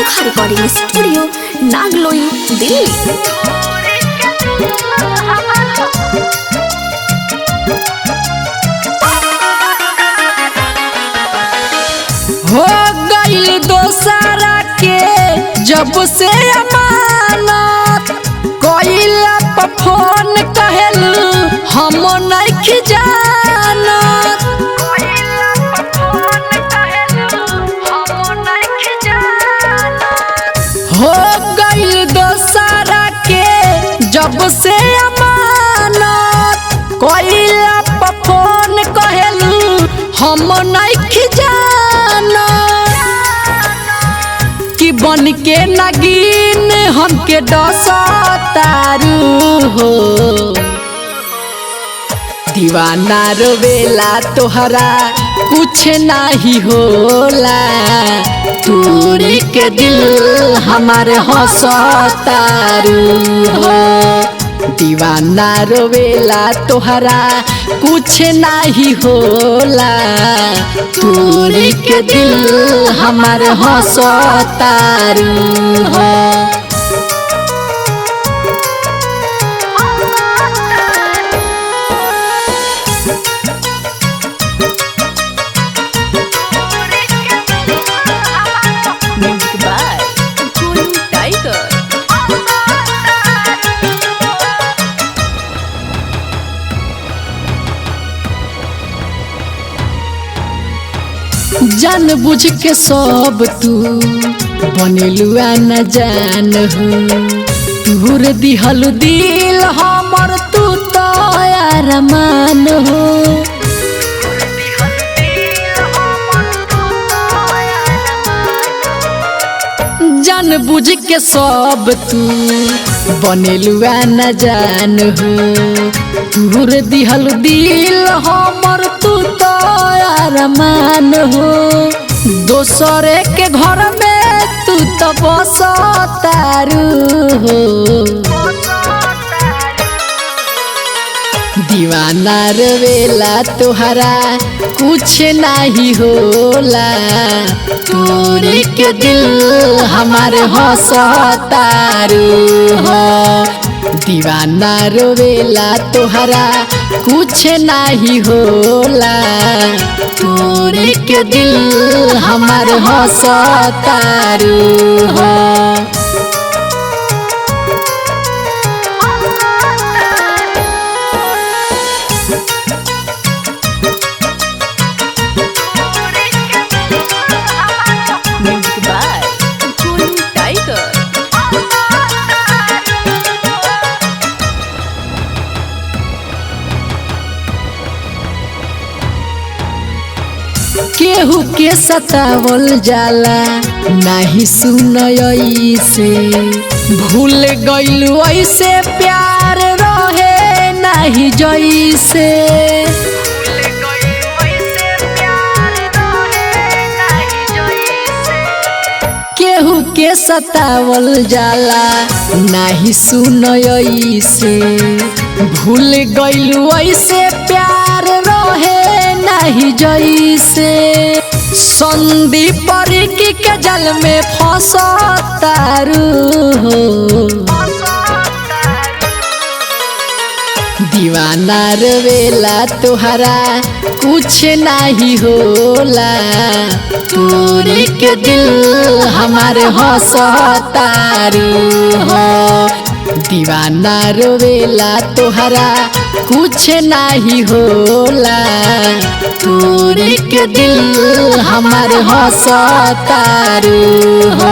अनोखा recording studio Nangloi Delhi. हो गइल दोसरा के जब से अमानत कइला पर फोन कहेलू हम नहीं जानत। हो गइल दोसरा के जब से अमानत कइला पर फोन कहेलू हम नहीं जानत। कि बन के नगीन हमके डसतारू हो दीवाना रोवेला तोहरा कुछ नहीं होला। तोरी के दिल हमारे हंसतारू हो दीवाना रोवेला तोहरा कुछ नहीं होला। तोरी के दिल हमारे हंसतारू हो। म्यूजिक बाय कोई टाइगर। जान बुझ के सब तू बनेलुआ न जान हो। तूर दिहल दिल हमर तू तो अरमान हो। जान बुझ के सब तू बनेलुआ न जान हो। तूर दिहल दिल हमर तू तो अरमान हो। दोसरे के घर में तू तो बसतारू हो दीवाना रोवेला तोहरा कुछ नहीं होला। तोरी के दिल हमारे हंसतारू हो दीवाना रोवेला तोहरा कुछ नहीं होला। तोरी के दिल हमारे हंसतारू हो। म्यूजिक बाय कोई टाइगर। केहू के सतावल जाला नहीं सुनई से। भूल गइलू ऐसे प्यार रहे नहीं जैसे। केहू के सतावल जाला नहीं सुनई से। भूल गइलू ऐसे प्यार रहे नहीं जैसे। संदीप के जल में फंसतारू हो दीवाना रोवेला तोहरा कुछ नहीं होला। तोरी के दिल हमारे हंसतारू हो दीवाना रोवेला तोहरा कुछ नहीं होला। तोरी के दिल हमारे हंसतारू हो।